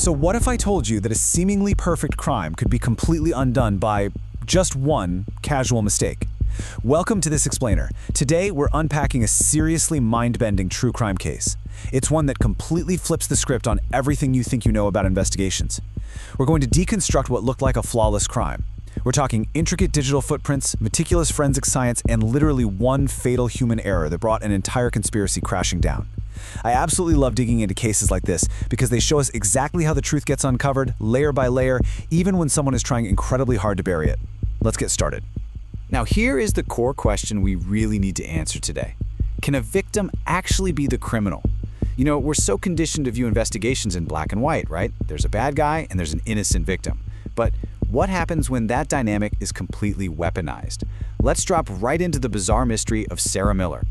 So what if I told you that a seemingly perfect crime could be completely undone by just one casual mistake? Welcome to This Explainer. Today, we're unpacking a seriously mind-bending true crime case. It's one that completely flips the script on everything you think you know about investigations. We're going to deconstruct what looked like a flawless crime. We're talking intricate digital footprints, meticulous forensic science, and literally one fatal human error that brought an entire conspiracy crashing down. I absolutely love digging into cases like this because they show us exactly how the truth gets uncovered, layer by layer, even when someone is trying incredibly hard to bury it. Let's get started. Now here is the core question we really need to answer today. Can a victim actually be the criminal? You know, we're so conditioned to view investigations in black and white, right? There's a bad guy and there's an innocent victim. But what happens when that dynamic is completely weaponized? Let's drop right into the bizarre mystery of Sarah Miller.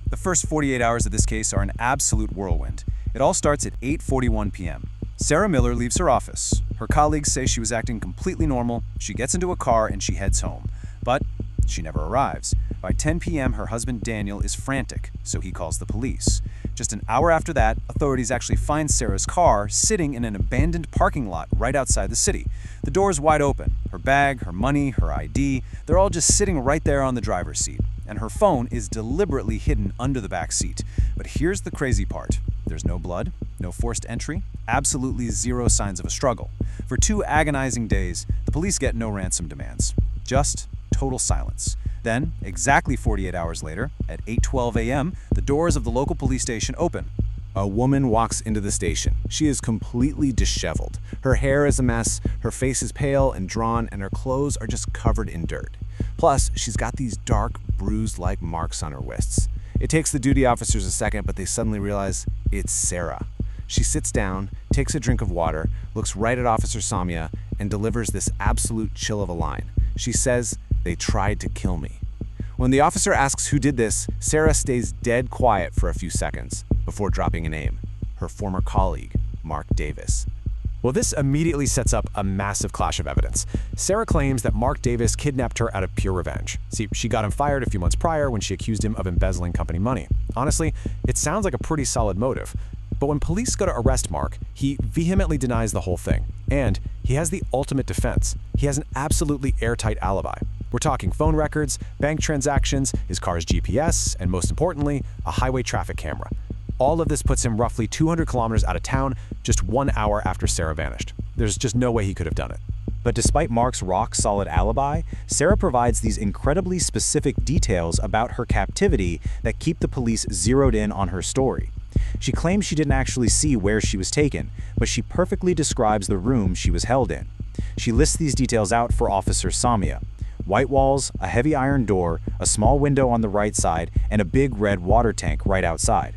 The first 48 hours of this case are an absolute whirlwind. It all starts at 8:41 p.m. Sarah Miller leaves her office. Her colleagues say she was acting completely normal. She gets into a car and she heads home. But she never arrives. By 10 p.m., her husband Daniel is frantic, so he calls the police. Just an hour after that, authorities actually find Sarah's car sitting in an abandoned parking lot right outside the city. The door is wide open. Her bag, her money, her ID, they're all just sitting right there on the driver's seat. And her phone is deliberately hidden under the back seat. But here's the crazy part. There's no blood, no forced entry, absolutely zero signs of a struggle. For 2 agonizing days, the police get no ransom demands. Just total silence. Then, exactly 48 hours later, at 8:12 a.m., the doors of the local police station open. A woman walks into the station. She is completely disheveled. Her hair is a mess, her face is pale and drawn, and her clothes are just covered in dirt. Plus, she's got these dark, bruise-like marks on her wrists. It takes the duty officers a second, but they suddenly realize it's Sarah. She sits down, takes a drink of water, looks right at Officer Samia, and delivers this absolute chill of a line. She says, "They tried to kill me." When the officer asks who did this, Sarah stays dead quiet for a few seconds before dropping a name, her former colleague, Mark Davis. Well, this immediately sets up a massive clash of evidence. Sarah claims that Mark Davis kidnapped her out of pure revenge. See, she got him fired a few months prior when she accused him of embezzling company money. Honestly, it sounds like a pretty solid motive. But when police go to arrest Mark, he vehemently denies the whole thing. And he has the ultimate defense. He has an absolutely airtight alibi. We're talking phone records, bank transactions, his car's GPS, and most importantly, a highway traffic camera. All of this puts him roughly 200 kilometers out of town, just 1 hour after Sarah vanished. There's just no way he could have done it. But despite Mark's rock-solid alibi, Sarah provides these incredibly specific details about her captivity that keep the police zeroed in on her story. She claims she didn't actually see where she was taken, but she perfectly describes the room she was held in. She lists these details out for Officer Samia. White walls, a heavy iron door, a small window on the right side, and a big red water tank right outside.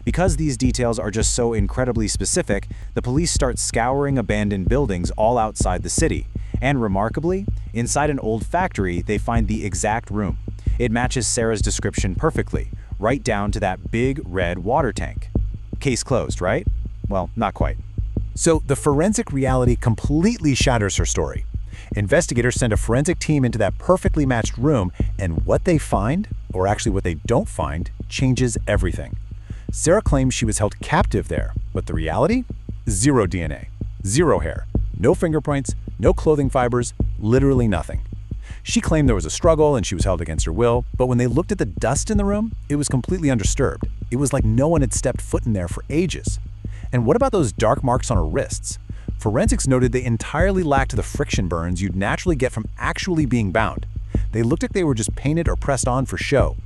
Because these details are just so incredibly specific, the police start scouring abandoned buildings all outside the city. And remarkably, inside an old factory, they find the exact room. It matches Sarah's description perfectly, right down to that big red water tank. Case closed, right? Well, not quite. So the forensic reality completely shatters her story. Investigators send a forensic team into that perfectly matched room, and what they find, or actually what they don't find, changes everything. Sarah claims she was held captive there, but the reality? Zero DNA, zero hair, no fingerprints, no clothing fibers, literally nothing. She claimed there was a struggle and she was held against her will, but when they looked at the dust in the room, it was completely undisturbed. It was like no one had stepped foot in there for ages. And what about those dark marks on her wrists? Forensics noted they entirely lacked the friction burns you'd naturally get from actually being bound. They looked like they were just painted or pressed on for show.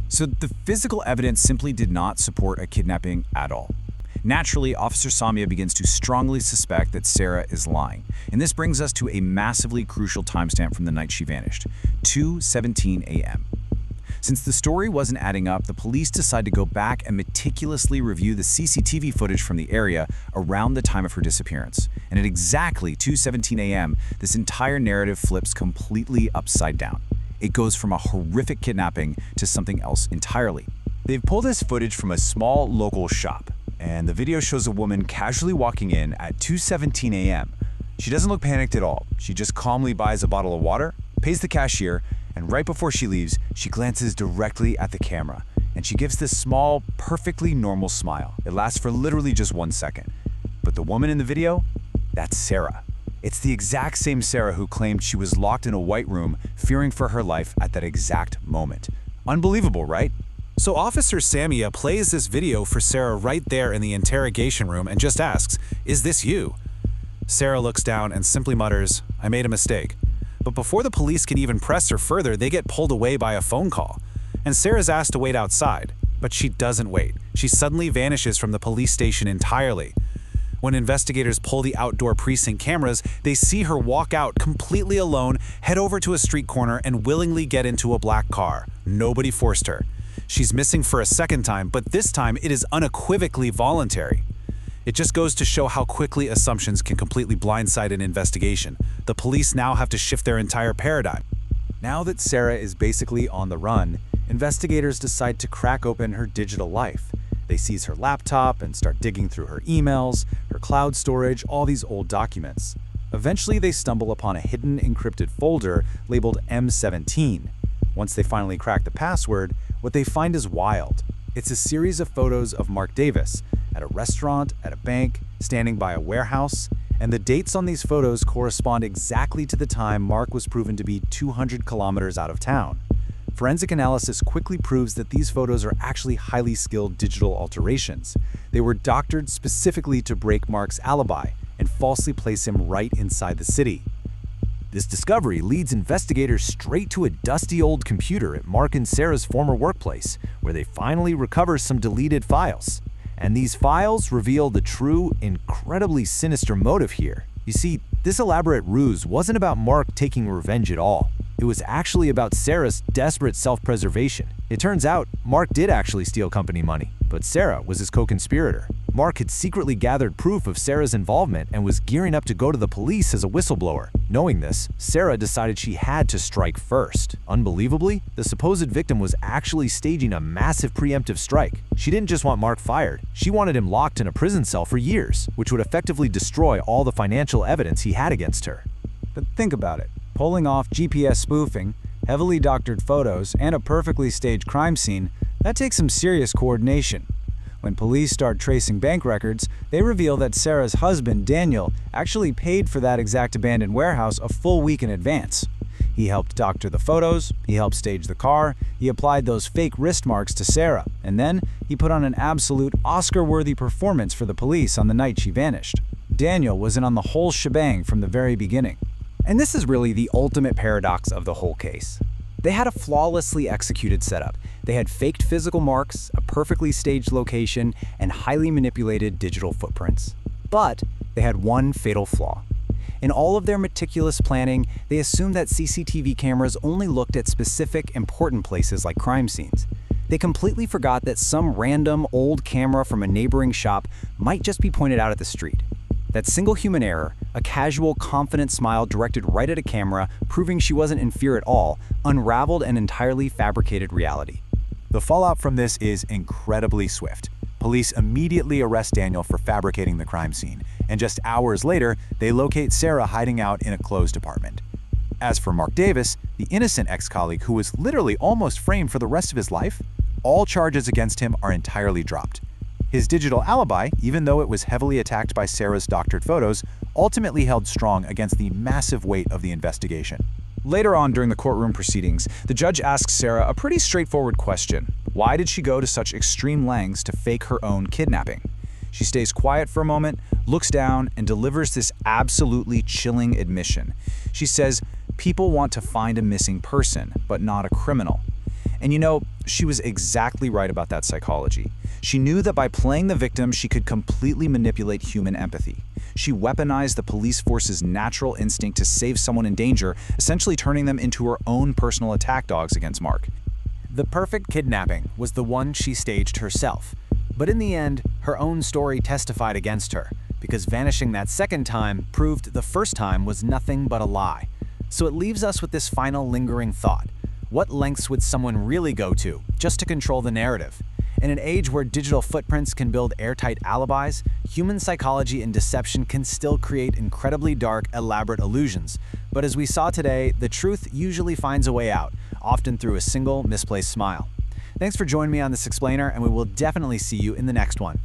So the physical evidence simply did not support a kidnapping at all. Naturally, Officer Samia begins to strongly suspect that Sarah is lying. And this brings us to a massively crucial timestamp from the night she vanished, 2:17 a.m. Since the story wasn't adding up, the police decide to go back and meticulously review the CCTV footage from the area around the time of her disappearance. And at exactly 2:17 a.m., this entire narrative flips completely upside down. It goes from a horrific kidnapping to something else entirely. They've pulled this footage from a small local shop, and the video shows a woman casually walking in at 2:17 a.m. She doesn't look panicked at all. She just calmly buys a bottle of water, pays the cashier, and right before she leaves, she glances directly at the camera, and she gives this small, perfectly normal smile. It lasts for literally just 1 second. But the woman in the video, That's Sarah. It's the exact same Sarah who claimed she was locked in a white room, fearing for her life at that exact moment. Unbelievable, right? So Officer Samia plays this video for Sarah right there in the interrogation room and just asks, "Is this you?" Sarah looks down and simply mutters, "I made a mistake." But before the police can even press her further, they get pulled away by a phone call. And Sarah's asked to wait outside, but she doesn't wait. She suddenly vanishes from the police station entirely. When investigators pull the outdoor precinct cameras, they see her walk out completely alone, head over to a street corner, and willingly get into a black car. Nobody forced her. She's missing for a second time, but this time it is unequivocally voluntary. It just goes to show how quickly assumptions can completely blindside an investigation. The police now have to shift their entire paradigm. Now that Sarah is basically on the run, investigators decide to crack open her digital life. They seize her laptop and start digging through her emails, her cloud storage, all these old documents. Eventually, they stumble upon a hidden encrypted folder labeled M17. Once they finally crack the password, what they find is wild. It's a series of photos of Mark Davis at a restaurant, at a bank, standing by a warehouse, and the dates on these photos correspond exactly to the time Mark was proven to be 200 kilometers out of town. Forensic analysis quickly proves that these photos are actually highly skilled digital alterations. They were doctored specifically to break Mark's alibi and falsely place him right inside the city. This discovery leads investigators straight to a dusty old computer at Mark and Sarah's former workplace, where they finally recover some deleted files. And these files reveal the true, incredibly sinister motive here. You see, this elaborate ruse wasn't about Mark taking revenge at all. It was actually about Sarah's desperate self-preservation. It turns out, Mark did actually steal company money, but Sarah was his co-conspirator. Mark had secretly gathered proof of Sarah's involvement and was gearing up to go to the police as a whistleblower. Knowing this, Sarah decided she had to strike first. Unbelievably, the supposed victim was actually staging a massive preemptive strike. She didn't just want Mark fired, she wanted him locked in a prison cell for years, which would effectively destroy all the financial evidence he had against her. But think about it. Pulling off GPS spoofing, heavily doctored photos, and a perfectly staged crime scene, that takes some serious coordination. When police start tracing bank records, they reveal that Sarah's husband, Daniel, actually paid for that exact abandoned warehouse a full week in advance. He helped doctor the photos, he helped stage the car, he applied those fake wrist marks to Sarah, and then he put on an absolute Oscar-worthy performance for the police on the night she vanished. Daniel was in on the whole shebang from the very beginning. And this is really the ultimate paradox of the whole case. They had a flawlessly executed setup. They had faked physical marks, a perfectly staged location, and highly manipulated digital footprints. But they had one fatal flaw. In all of their meticulous planning, they assumed that CCTV cameras only looked at specific, important places like crime scenes. They completely forgot that some random old camera from a neighboring shop might just be pointed out at the street. That single human error, a casual, confident smile directed right at a camera, proving she wasn't in fear at all, unraveled an entirely fabricated reality. The fallout from this is incredibly swift. Police immediately arrest Daniel for fabricating the crime scene, and just hours later, they locate Sarah hiding out in a clothes department. As for Mark Davis, the innocent ex-colleague who was literally almost framed for the rest of his life, all charges against him are entirely dropped. His digital alibi, even though it was heavily attacked by Sarah's doctored photos, ultimately held strong against the massive weight of the investigation. Later on during the courtroom proceedings, the judge asks Sarah a pretty straightforward question. Why did she go to such extreme lengths to fake her own kidnapping? She stays quiet for a moment, looks down, and delivers this absolutely chilling admission. She says, "People want to find a missing person, but not a criminal." And you know, she was exactly right about that psychology. She knew that by playing the victim, she could completely manipulate human empathy. She weaponized the police force's natural instinct to save someone in danger, essentially turning them into her own personal attack dogs against Mark. The perfect kidnapping was the one she staged herself. But in the end, her own story testified against her, because vanishing that second time proved the first time was nothing but a lie. So it leaves us with this final lingering thought. What lengths would someone really go to just to control the narrative? In an age where digital footprints can build airtight alibis, human psychology and deception can still create incredibly dark, elaborate illusions. But as we saw today, the truth usually finds a way out, often through a single misplaced smile. Thanks for joining me on this explainer, and we will definitely see you in the next one.